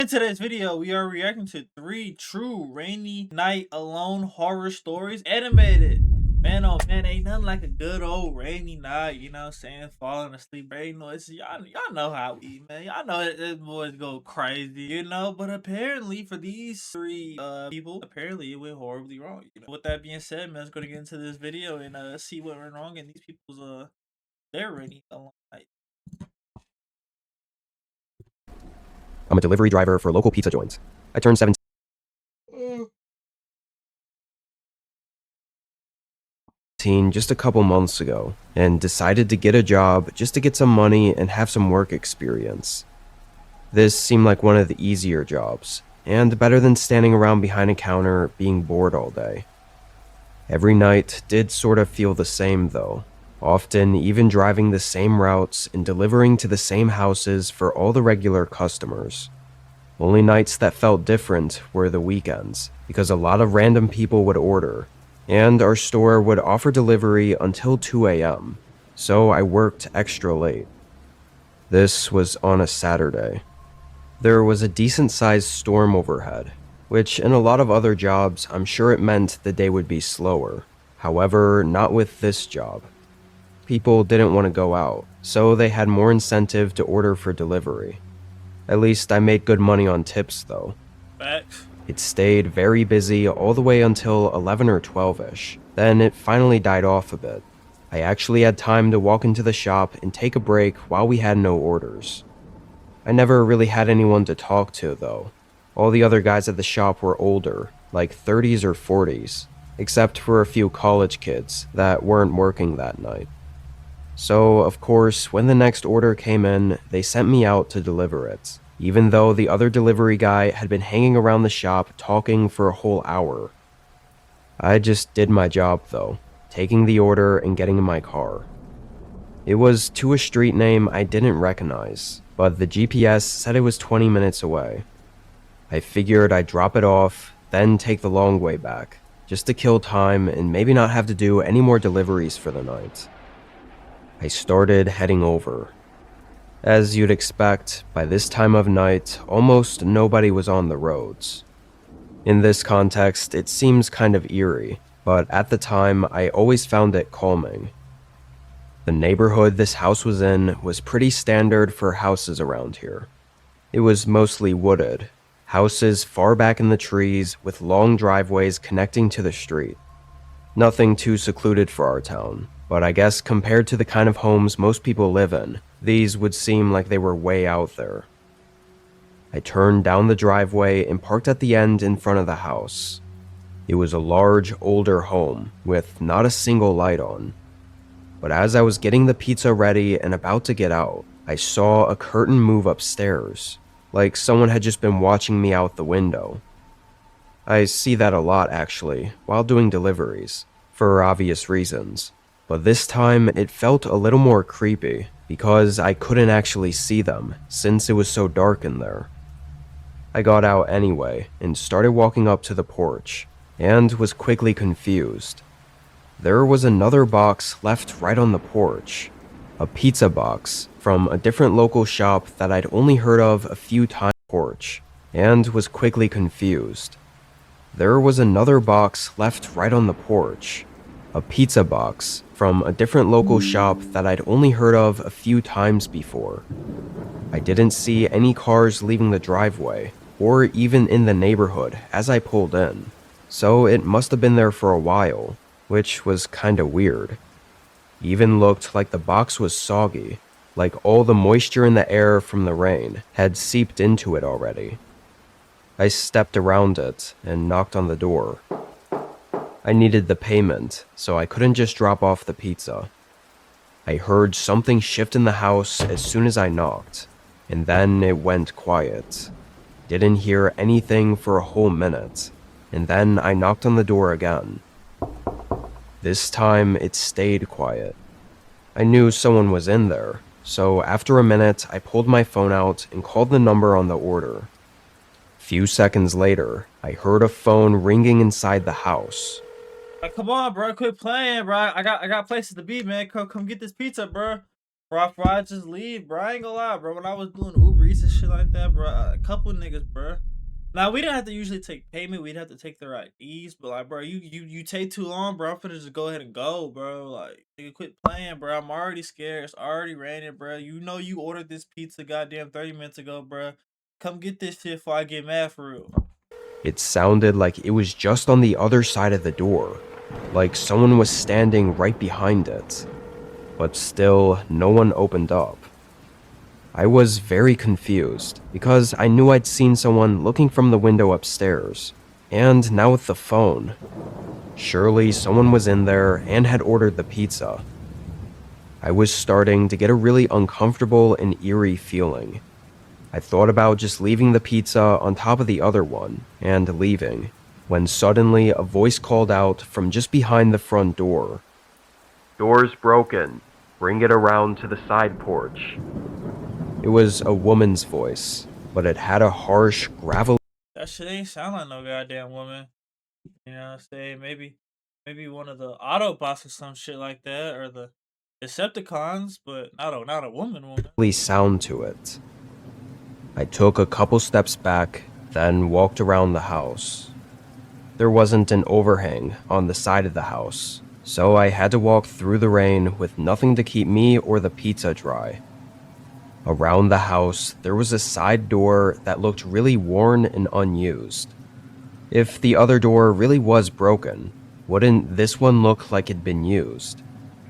today's video, we are reacting to 3 true rainy night alone horror stories animated. Man, oh man, ain't nothing like a good old rainy night, you know what I'm saying? Falling asleep, rain noise. Y'all know how we, man. Y'all know these boys go crazy, you know? But apparently, for these three people, apparently it went horribly wrong. You know? With that being said, man, let's go to get into this video and see what went wrong in these people's their rainy alone night. I'm a delivery driver for local pizza joints. I turned 17 just a couple months ago and decided to get a job just to get some money and have some work experience. This seemed like one of the easier jobs, and better than standing around behind a counter being bored all day. Every night did sort of feel the same though, often even driving the same routes and delivering to the same houses for all the regular customers. Only nights that felt different were the weekends, because a lot of random people would order, and our store would offer delivery until 2 a.m., so I worked extra late. This was on a Saturday. There was a decent-sized storm overhead, which in a lot of other jobs I'm sure it meant the day would be slower. However, not with this job. People didn't want to go out, so they had more incentive to order for delivery. At least I made good money on tips though. Facts. It stayed very busy all the way until 11 or 12ish. Then it finally died off a bit. I actually had time to walk into the shop and take a break while we had no orders. I never really had anyone to talk to though. All the other guys at the shop were older, like 30s or 40s, except for a few college kids that weren't working that night. So, of course, when the next order came in, they sent me out to deliver it, even though the other delivery guy had been hanging around the shop talking for a whole hour. I just did my job though, taking the order and getting in my car. It was to a street name I didn't recognize, but the GPS said it was 20 minutes away. I figured I'd drop it off, then take the long way back, just to kill time and maybe not have to do any more deliveries for the night. I started heading over. As you'd expect, by this time of night, almost nobody was on the roads. In this context, it seems kind of eerie, but at the time, I always found it calming. The neighborhood this house was in was pretty standard for houses around here. It was mostly wooded, houses far back in the trees with long driveways connecting to the street. Nothing too secluded for our town. But I guess compared to the kind of homes most people live in, these would seem like they were way out there. I turned down the driveway and parked at the end in front of the house. It was a large, older home with not a single light on. But as I was getting the pizza ready and about to get out, I saw a curtain move upstairs, like someone had just been watching me out the window. I see that a lot actually, while doing deliveries, for obvious reasons. But this time, it felt a little more creepy, because I couldn't actually see them, since it was so dark in there. I got out anyway, and started walking up to the porch, and was quickly confused. There was another box left right on the porch. A pizza box, from a different local shop that I'd only heard of a few times on the porch, and was quickly confused. There was another box left right on the porch. A pizza box, from a different local shop that I'd only heard of a few times before. I didn't see any cars leaving the driveway, or even in the neighborhood as I pulled in, so it must have been there for a while, which was kinda weird. Even looked like the box was soggy, like all the moisture in the air from the rain had seeped into it already. I stepped around it and knocked on the door. I needed the payment, so I couldn't just drop off the pizza. I heard something shift in the house as soon as I knocked, and then it went quiet. Didn't hear anything for a whole minute, and then I knocked on the door again. This time, it stayed quiet. I knew someone was in there, so after a minute, I pulled my phone out and called the number on the order. Few seconds later, I heard a phone ringing inside the house. Like, come on, bro. Quit playing, bro. I got places to be, man. Come get this pizza, bro. Bro, I just leave, bro. I ain't gonna lie, bro. When I was doing Uber Eats and shit like that, bro, a couple niggas, bro. Now we didn't have to usually take payment. We'd have to take their IDs, but like, bro, you take too long, bro. I'm finna just go ahead and go, bro. Like, nigga, quit playing, bro. I'm already scared. It's already raining, bro. You know you ordered this pizza, goddamn, 30 minutes ago, bro. Come get this shit before I get mad for real. It sounded like it was just on the other side of the door, like someone was standing right behind it. But still, no one opened up. I was very confused, because I knew I'd seen someone looking from the window upstairs, and now with the phone. Surely someone was in there and had ordered the pizza. I was starting to get a really uncomfortable and eerie feeling. I thought about just leaving the pizza on top of the other one, and leaving, when suddenly a voice called out from just behind the front door. "Door's broken. Bring it around to the side porch." It was a woman's voice, but it had a harsh, gravelly That shit ain't sound like no goddamn woman. You know what I'm saying? Maybe one of the Autobots or some shit like that, or the Decepticons, but not a woman. sound to it. I took a couple steps back, then walked around the house. There wasn't an overhang on the side of the house, so I had to walk through the rain with nothing to keep me or the pizza dry. Around the house, there was a side door that looked really worn and unused. If the other door really was broken, wouldn't this one look like it'd been used?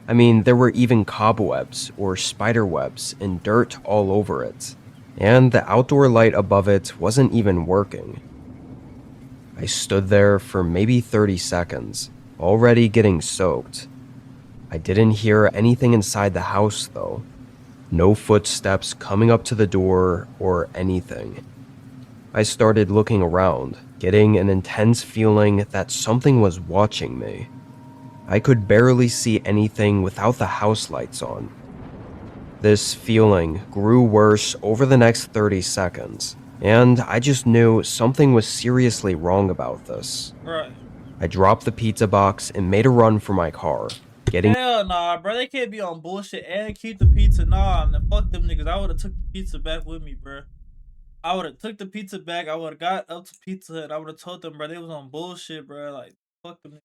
I mean, there were even cobwebs or spider webs and dirt all over it, and the outdoor light above it wasn't even working. I stood there for maybe 30 seconds, already getting soaked. I didn't hear anything inside the house though. No footsteps coming up to the door or anything. I started looking around, getting an intense feeling that something was watching me. I could barely see anything without the house lights on. This feeling grew worse over the next 30 seconds, and I just knew something was seriously wrong about this. Right. I dropped the pizza box and made a run for my car, getting Hell nah, bro. They can't be on bullshit and keep the pizza. Nah, man, fuck them niggas. I would have took the pizza back with me, bro. I would have took the pizza back. I would have got up to Pizza Hut. I would have told them, bro, they was on bullshit, bro. Like, fuck them.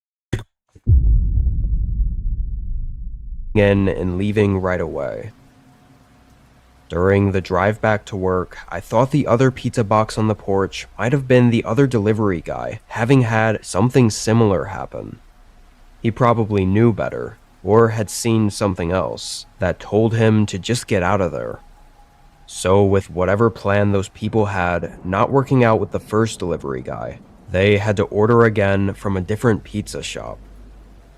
in and leaving right away. During the drive back to work, I thought the other pizza box on the porch might have been the other delivery guy, having had something similar happen. He probably knew better, or had seen something else, that told him to just get out of there. So with whatever plan those people had not working out with the first delivery guy, they had to order again from a different pizza shop.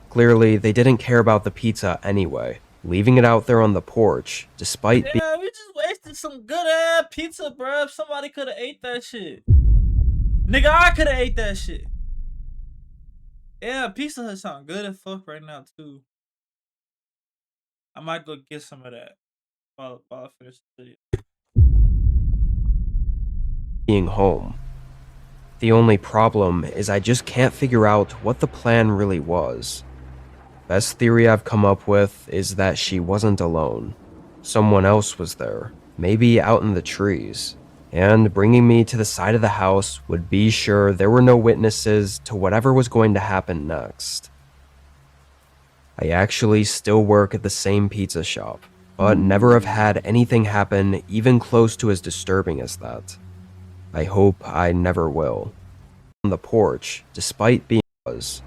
Clearly, they didn't care about the pizza anyway, leaving it out there on the porch, despite being Yeah, we just wasted some good ass pizza, bro. If somebody could have ate that shit. Nigga, I could have ate that shit. Yeah, Pizza Hut sound good as fuck right now, too. I might go get some of that while I finish the video. being home. The only problem is I just can't figure out what the plan really was. Best theory I've come up with is that she wasn't alone. Someone else was there, maybe out in the trees, and bringing me to the side of the house would be sure there were no witnesses to whatever was going to happen next. I actually still work at the same pizza shop, but never have had anything happen even close to as disturbing as that. I hope I never will. On the porch, despite being was.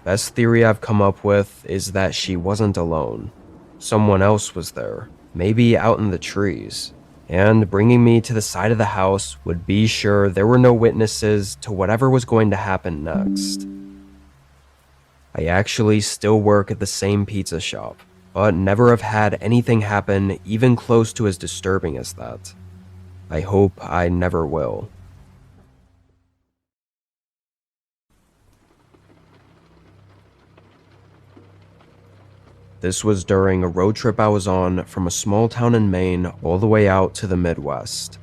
Best theory I've come up with is that she wasn't alone. Someone else was there, maybe out in the trees, and bringing me to the side of the house would be sure there were no witnesses to whatever was going to happen next. I actually still work at the same pizza shop, but never have had anything happen even close to as disturbing as that. I hope I never will. This was during a road trip I was on from a small town in Maine all the way out to the Midwest.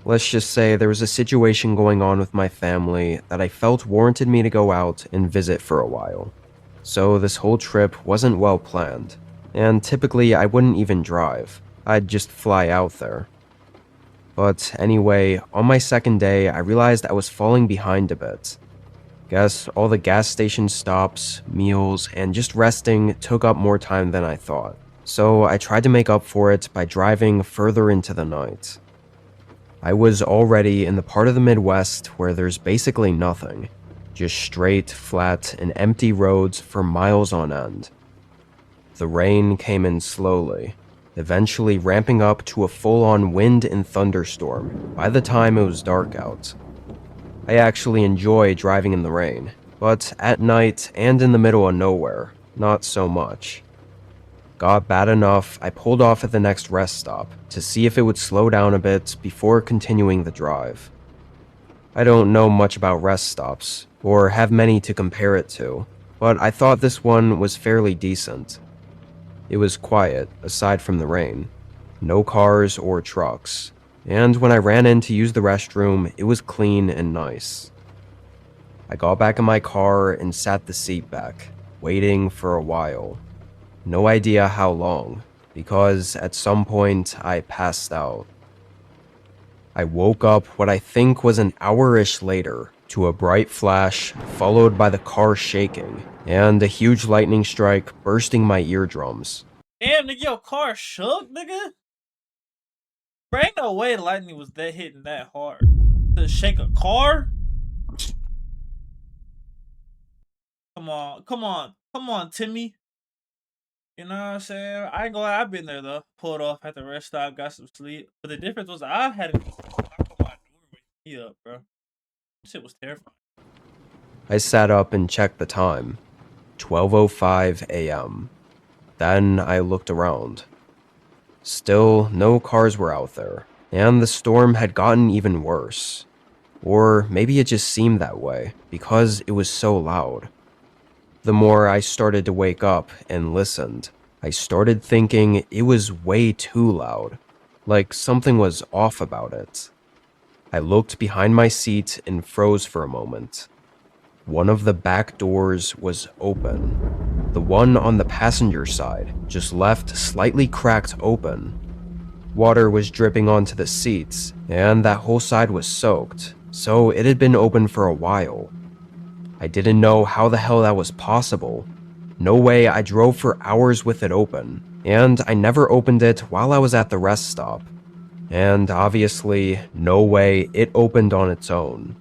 Let's just say there was a situation going on with my family that I felt warranted me to go out and visit for a while. So this whole trip wasn't well planned. and typically I wouldn't even drive. I'd just fly out there. But anyway, on my second day, I realized I was falling behind a bit. Guess all the gas station stops, meals, and just resting took up more time than I thought. So I tried to make up for it by driving further into the night. I was already in the part of the Midwest where there's basically nothing. Just straight, flat, and empty roads for miles on end. The rain came in slowly, eventually ramping up to a full-on wind and thunderstorm by the time it was dark out. I actually enjoy driving in the rain, but at night and in the middle of nowhere, not so much. Got bad enough, I pulled off at the next rest stop to see if it would slow down a bit before continuing the drive. I don't know much about rest stops, or have many to compare it to, but I thought this one was fairly decent. It was quiet, aside from the rain. No cars or trucks. And when I ran in to use the restroom, it was clean and nice. I got back in my car and sat the seat back, waiting for a while. No idea how long, because at some point I passed out. I woke up what I think was an hour-ish later to a bright flash, followed by the car shaking, and a huge lightning strike bursting my eardrums. Damn, nigga, your car shook, nigga? Bro, ain't no way lightning was that hitting that hard. To shake a car? Come on, Timmy. You know what I'm saying? I ain't gonna lie, I've been there though. Pulled off at the rest stop, got some sleep. But the difference was I had to knock on my door wake me up, bro. This shit was terrifying. I sat up and checked the time. 12:05 a.m. Then I looked around. Still, no cars were out there, and the storm had gotten even worse. Or maybe it just seemed that way, because it was so loud. The more I started to wake up and listened, I started thinking it was way too loud, like something was off about it. I looked behind my seat and froze for a moment. One of the back doors was open. The one on the passenger side just left slightly cracked open. Water was dripping onto the seats, and that whole side was soaked, so it had been open for a while. I didn't know how the hell that was possible. No way I drove for hours with it open, and I never opened it while I was at the rest stop. And obviously, no way it opened on its own.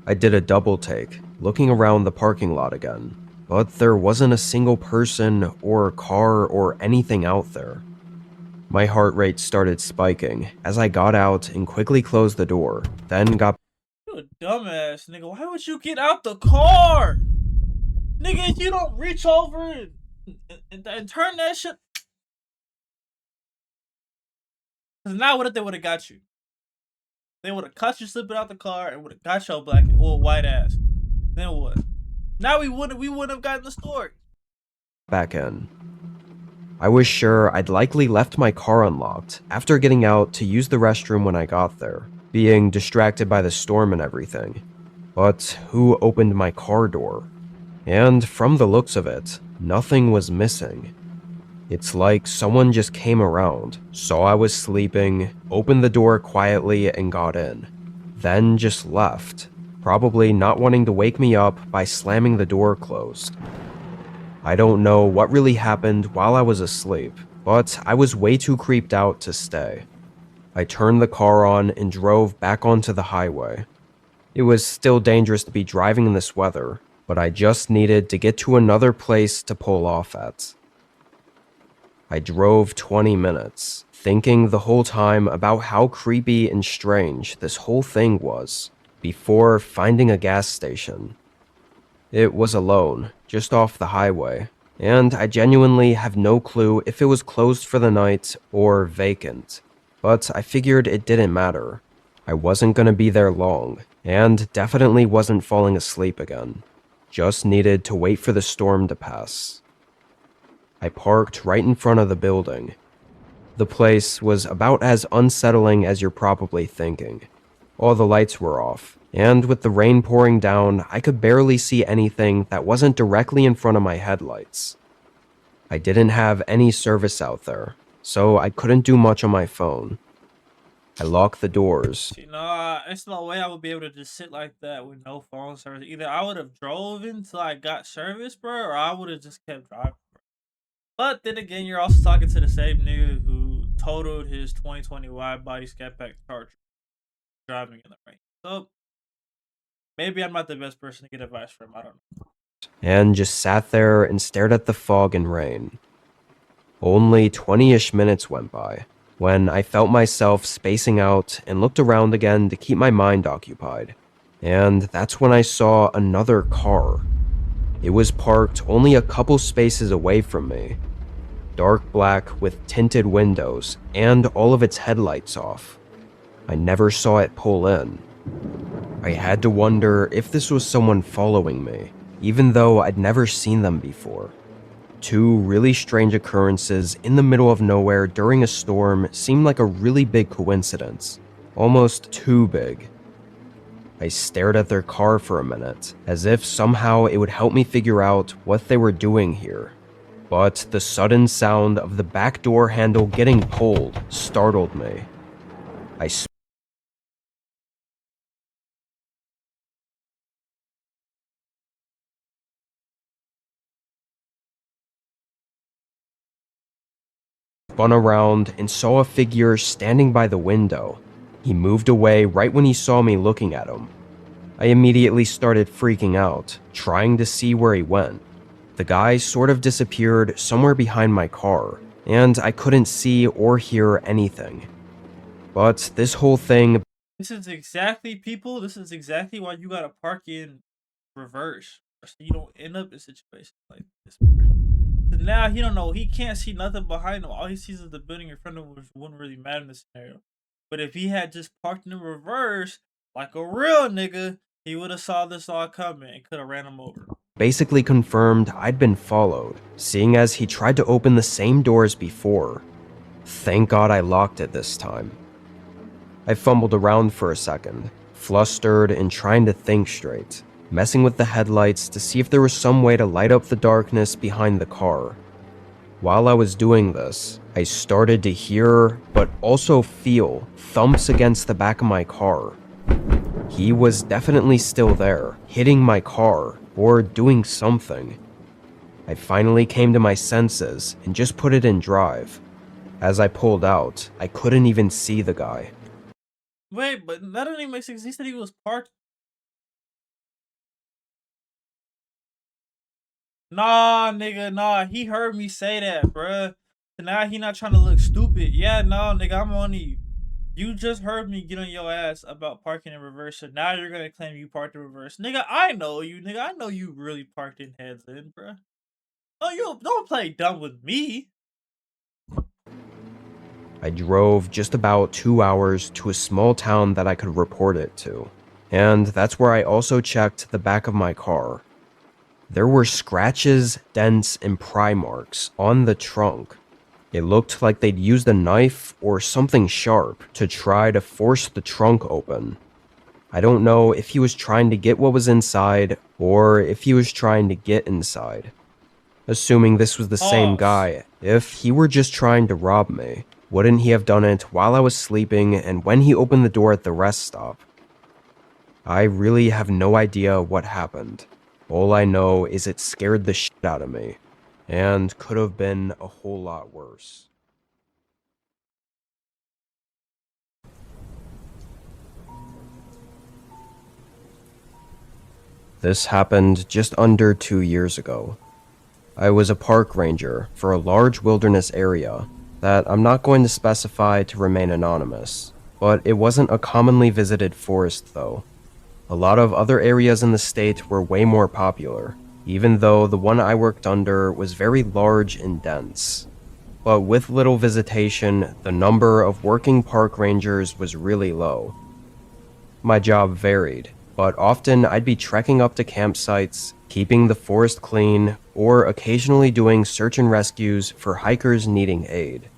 I did a double take, looking around the parking lot again, but there wasn't a single person or car or anything out there. My heart rate started spiking as I got out and quickly closed the door, then got You a dumbass, nigga. Why would you get out the car? Nigga, if you don't reach over and turn that shit. Cause now what if they would have got you? They would have caught you slipping out the car and would have got your white ass. Then what? Now we wouldn't have gotten the story. back in. I was sure I'd likely left my car unlocked after getting out to use the restroom when I got there, being distracted by the storm and everything. But who opened my car door? And from the looks of it, nothing was missing. It's like someone just came around, saw I was sleeping, opened the door quietly and got in, then just left, probably not wanting to wake me up by slamming the door closed. I don't know what really happened while I was asleep, but I was way too creeped out to stay. I turned the car on and drove back onto the highway. It was still dangerous to be driving in this weather, but I just needed to get to another place to pull off at. I drove 20 minutes, thinking the whole time about how creepy and strange this whole thing was, before finding a gas station. It was alone, just off the highway, and I genuinely have no clue if it was closed for the night or vacant, but I figured it didn't matter. I wasn't gonna be there long, and definitely wasn't falling asleep again. Just needed to wait for the storm to pass. I parked right in front of the building. The place was about as unsettling as you're probably thinking. All the lights were off, and with the rain pouring down, I could barely see anything that wasn't directly in front of my headlights. I didn't have any service out there, so I couldn't do much on my phone. I locked the doors. You know, it's no way I would be able to just sit like that with no phone service. Either I would have drove until I got service, bro, or I would have just kept driving. But then again, you're also talking to the same nigga who totaled his 2020 wide body scat pack charger driving in the rain. So maybe I'm not the best person to get advice from. I don't know. And just sat there and stared at the fog and rain. Only 20-ish minutes went by when I felt myself spacing out and looked around again to keep my mind occupied. And that's when I saw another car. It was parked only a couple spaces away from me. Dark black with tinted windows and all of its headlights off. I never saw it pull in. I had to wonder if this was someone following me, even though I'd never seen them before. Two really strange occurrences in the middle of nowhere during a storm seemed like a really big coincidence. Almost too big. I stared at their car for a minute, as if somehow it would help me figure out what they were doing here. But the sudden sound of the back door handle getting pulled startled me. I spun around and saw a figure standing by the window. He moved away right when he saw me looking at him. I immediately started freaking out, trying to see where he went. The guy sort of disappeared somewhere behind my car, and I couldn't see or hear anything. But this whole thing This is exactly why you gotta park in reverse, so you don't end up in situations like this. Now he don't know. He can't see nothing behind him. All he sees is the building in front of him, which wouldn't really matter in this scenario. But if he had just parked in reverse, like a real nigga, he would have saw this all coming and could have ran him over. basically confirmed I'd been followed, seeing as he tried to open the same door as before. Thank God I locked it this time. I fumbled around for a second, flustered and trying to think straight, messing with the headlights to see if there was some way to light up the darkness behind the car. While I was doing this, I started to hear, but also feel, thumps against the back of my car. He was definitely still there, hitting my car, or doing something. I finally came to my senses and just put it in drive. As I pulled out, I couldn't even see the guy. Wait, but that doesn't even make sense. He said he was parked. Nah, nigga, nah. He heard me say that, bruh. So now he not trying to look stupid. Yeah, no, nigga, I'm on you. You just heard me get on your ass about parking in reverse, so now you're gonna claim you parked in reverse. Nigga, I know you, nigga. I know you really parked in heads in, bruh. No, you don't play dumb with me. I drove just about 2 hours to a small town that I could report it to, and that's where I also checked the back of my car. There were scratches, dents, and pry marks on the trunk. It looked like they'd used a knife or something sharp to try to force the trunk open. I don't know if he was trying to get what was inside or if he was trying to get inside. Assuming this was the same guy, if he were just trying to rob me, wouldn't he have done it while I was sleeping and when he opened the door at the rest stop? I really have no idea what happened. All I know is it scared the shit out of me, and could have been a whole lot worse. This happened just under 2 years ago. I was a park ranger for a large wilderness area that I'm not going to specify to remain anonymous, but it wasn't a commonly visited forest though. A lot of other areas in the state were way more popular, even though the one I worked under was very large and dense. But with little visitation, the number of working park rangers was really low. My job varied, but often I'd be trekking up to campsites, keeping the forest clean, or occasionally doing search and rescues for hikers needing aid.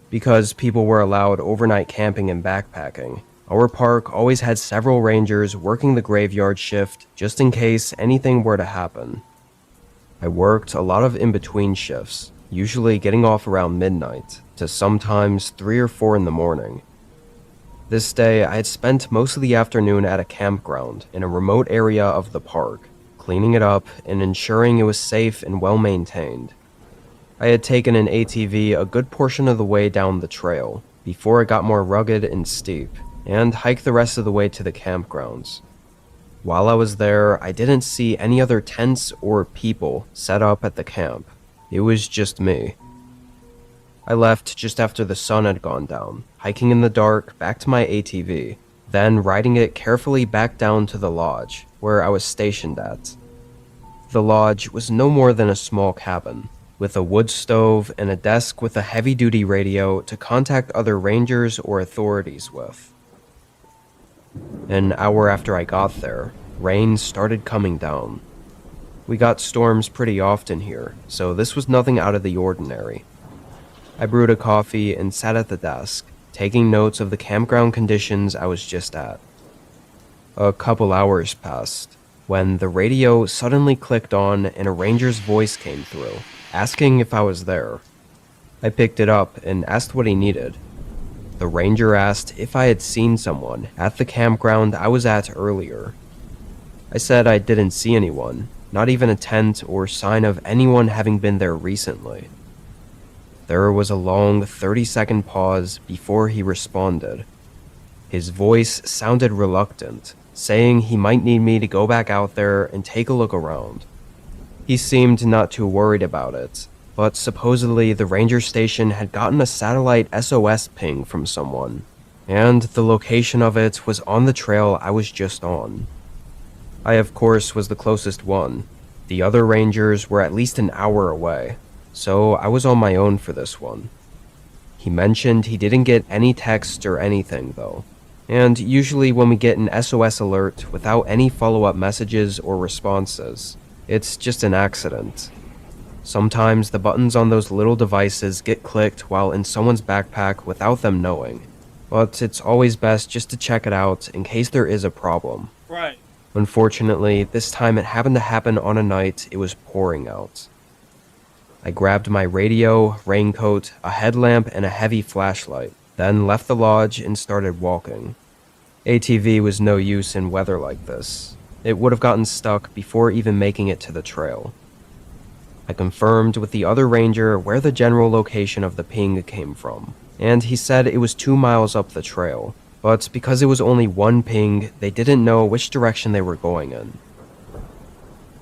Because people were allowed overnight camping and backpacking, our park always had several rangers working the graveyard shift just in case anything were to happen. I worked a lot of in-between shifts, usually getting off around midnight to sometimes 3 or 4 in the morning. This day, I had spent most of the afternoon at a campground in a remote area of the park, cleaning it up and ensuring it was safe and well maintained. I had taken an ATV a good portion of the way down the trail before it got more rugged and steep, and hiked the rest of the way to the campgrounds. While I was there, I didn't see any other tents or people set up at the camp. It was just me. I left just after the sun had gone down, hiking in the dark back to my ATV, then riding it carefully back down to the lodge, where I was stationed at. The lodge was no more than a small cabin, with a wood stove and a desk with a heavy-duty radio to contact other rangers or authorities with. An hour after I got there, rain started coming down. We got storms pretty often here, so this was nothing out of the ordinary. I brewed a coffee and sat at the desk, taking notes of the campground conditions I was just at. A couple hours passed, when the radio suddenly clicked on and a ranger's voice came through, asking if I was there. I picked it up and asked what he needed. The ranger asked if I had seen someone at the campground I was at earlier. I said I didn't see anyone, not even a tent or sign of anyone having been there recently. There was a long 30-second pause before he responded. His voice sounded reluctant, saying he might need me to go back out there and take a look around. He seemed not too worried about it, but supposedly the ranger station had gotten a satellite SOS ping from someone, and the location of it was on the trail I was just on. I, of course, was the closest one. The other rangers were at least an hour away, so I was on my own for this one. He mentioned he didn't get any text or anything, though, and usually when we get an SOS alert without any follow-up messages or responses, it's just an accident. Sometimes the buttons on those little devices get clicked while in someone's backpack without them knowing, but it's always best just to check it out in case there is a problem. Right. Unfortunately, this time it happened to happen on a night it was pouring out. I grabbed my radio, raincoat, a headlamp, and a heavy flashlight, then left the lodge and started walking. ATV was no use in weather like this. It would have gotten stuck before even making it to the trail. I confirmed with the other ranger where the general location of the ping came from, and he said it was 2 miles up the trail, but because it was only one ping, they didn't know which direction they were going in.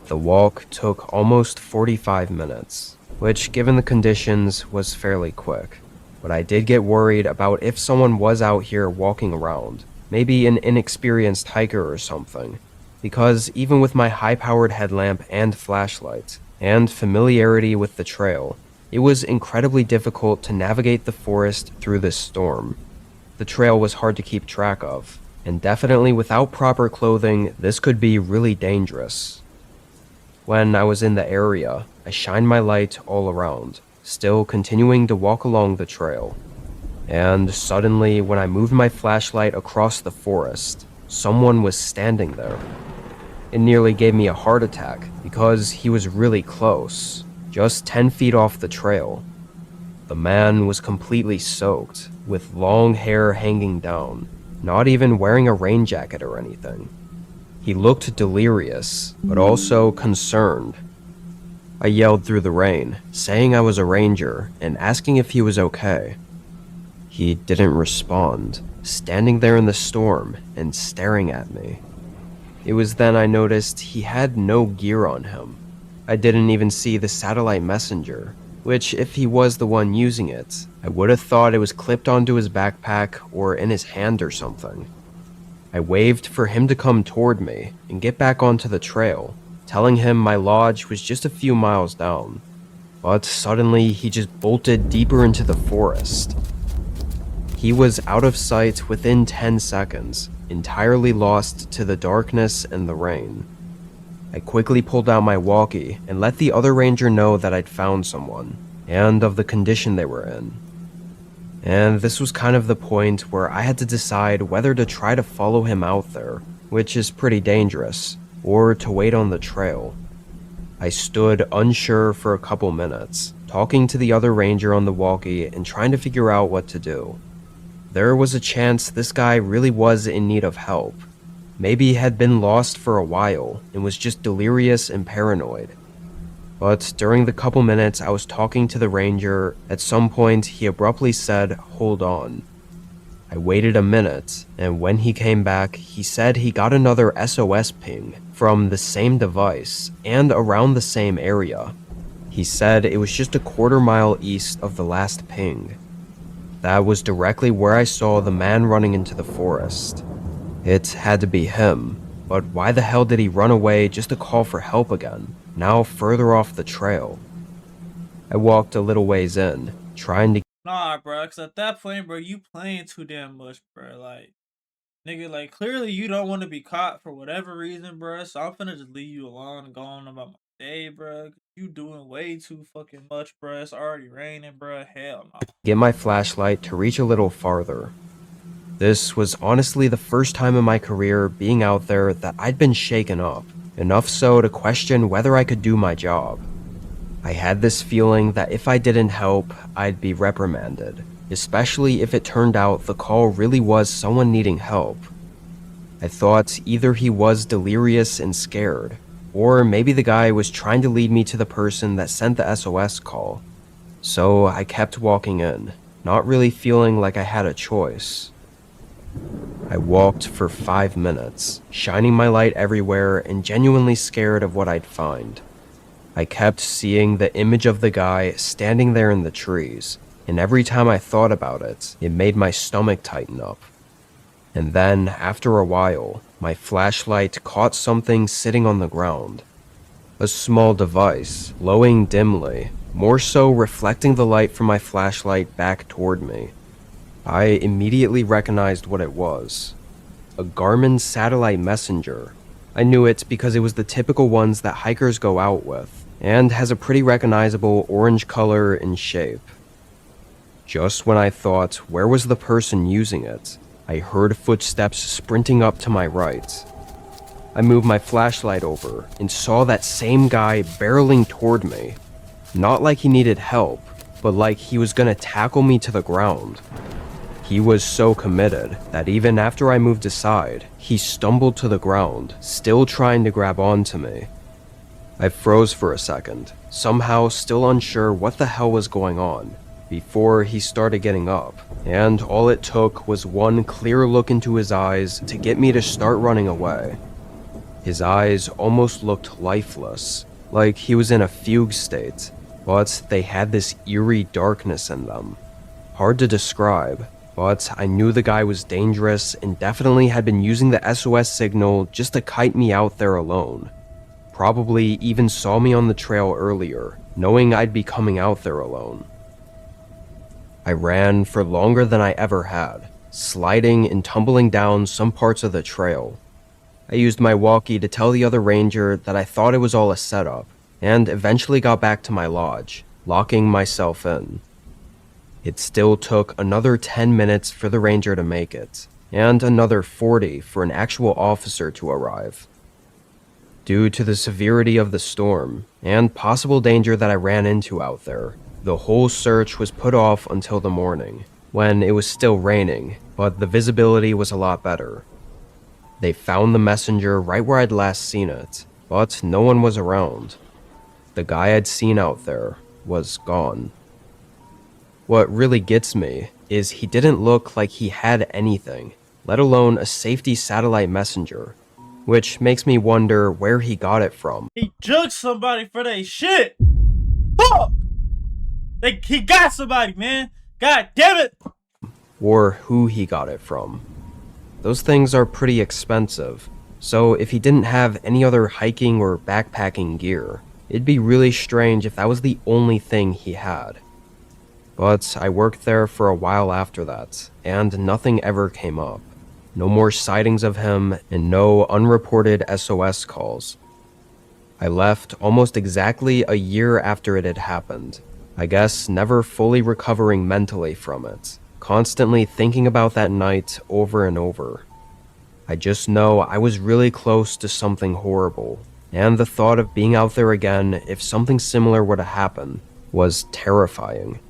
The walk took almost 45 minutes, which, given the conditions, was fairly quick, but I did get worried about if someone was out here walking around, maybe an inexperienced hiker or something, because even with my high-powered headlamp and flashlight, and familiarity with the trail, it was incredibly difficult to navigate the forest through this storm. The trail was hard to keep track of, and definitely without proper clothing, this could be really dangerous. When I was in the area, I shined my light all around, still continuing to walk along the trail. And suddenly, when I moved my flashlight across the forest, someone was standing there. It nearly gave me a heart attack because he was really close, just 10 feet off the trail. The man was completely soaked, with long hair hanging down, not even wearing a rain jacket or anything. He looked delirious, but also concerned. I yelled through the rain, saying I was a ranger and asking if he was okay. He didn't respond, standing there in the storm and staring at me. It was then I noticed he had no gear on him. I didn't even see the satellite messenger, which, if he was the one using it, I would have thought it was clipped onto his backpack or in his hand or something. I waved for him to come toward me and get back onto the trail, telling him my lodge was just a few miles down. But suddenly he just bolted deeper into the forest. He was out of sight within 10 seconds, entirely lost to the darkness and the rain. I quickly pulled out my walkie and let the other ranger know that I'd found someone, and of the condition they were in. And this was kind of the point where I had to decide whether to try to follow him out there, which is pretty dangerous, or to wait on the trail. I stood unsure for a couple minutes, talking to the other ranger on the walkie and trying to figure out what to do. There was a chance this guy really was in need of help. Maybe he had been lost for a while and was just delirious and paranoid. But during the couple minutes I was talking to the ranger, at some point he abruptly said, "Hold on." I waited a minute, and when he came back, he said he got another SOS ping from the same device and around the same area. He said it was just a quarter-mile east of the last ping. That was directly where I saw the man running into the forest. It had to be him, but why the hell did he run away just to call for help again, now further off the trail? I walked a little ways in, trying to Nah, bro, because at that point, bro, you playing too damn much, bro. Like, nigga, like, clearly you don't want to be caught for whatever reason, bro. So I'm finna just leave you alone and go on about my day, bro. You doing way too fucking much, bro. It's already raining, bro. Hell no. get my flashlight to reach a little farther. This was honestly the first time in my career being out there that I'd been shaken up, enough so to question whether I could do my job. I had this feeling that if I didn't help, I'd be reprimanded, especially if it turned out the call really was someone needing help. I thought either he was delirious and scared, or maybe the guy was trying to lead me to the person that sent the SOS call. So I kept walking in, not really feeling like I had a choice. I walked for 5 minutes, shining my light everywhere and genuinely scared of what I'd find. I kept seeing the image of the guy standing there in the trees, and every time I thought about it, it made my stomach tighten up. And then, after a while, my flashlight caught something sitting on the ground. A small device, glowing dimly, more so reflecting the light from my flashlight back toward me. I immediately recognized what it was. A Garmin satellite messenger. I knew it because it was the typical ones that hikers go out with, and has a pretty recognizable orange color and shape. Just when I thought, where was the person using it, I heard footsteps sprinting up to my right. I moved my flashlight over and saw that same guy barreling toward me. Not like he needed help, but like he was gonna tackle me to the ground. He was so committed that even after I moved aside, he stumbled to the ground, still trying to grab onto me. I froze for a second, somehow still unsure what the hell was going on, before he started getting up, and all it took was one clear look into his eyes to get me to start running away. His eyes almost looked lifeless, like he was in a fugue state, but they had this eerie darkness in them. Hard to describe, but I knew the guy was dangerous and definitely had been using the SOS signal just to kite me out there alone. Probably even saw me on the trail earlier, knowing I'd be coming out there alone. I ran for longer than I ever had, sliding and tumbling down some parts of the trail. I used my walkie to tell the other ranger that I thought it was all a setup, and eventually got back to my lodge, locking myself in. It still took another 10 minutes for the ranger to make it, and another 40 for an actual officer to arrive. Due to the severity of the storm, and possible danger that I ran into out there, the whole search was put off until the morning, when it was still raining, but the visibility was a lot better. They found the messenger right where I'd last seen it, but no one was around. The guy I'd seen out there was gone. What really gets me is he didn't look like he had anything, let alone a safety satellite messenger, which makes me wonder where he got it from. He judged somebody for their shit. Fuck! He got somebody, man. God damn it! Or who he got it from. Those things are pretty expensive, so if he didn't have any other hiking or backpacking gear, it'd be really strange if that was the only thing he had. But I worked there for a while after that, and nothing ever came up. No more sightings of him, and no unreported SOS calls. I left almost exactly a year after it had happened. I guess never fully recovering mentally from it, constantly thinking about that night over and over. I just know I was really close to something horrible, and the thought of being out there again if something similar were to happen was terrifying.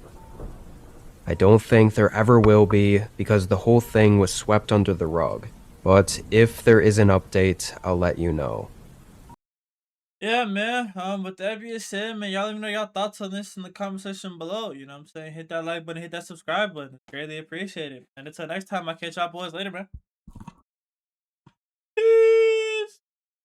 I don't think there ever will be because the whole thing was swept under the rug, but if there is an update, I'll let you know. Yeah, man. With that being said, man, y'all let me know y'all thoughts on this in the comment section below. You know what I'm saying? Hit that like button, hit that subscribe button. Greatly appreciate it. And until next time, I'll catch y'all boys later, man.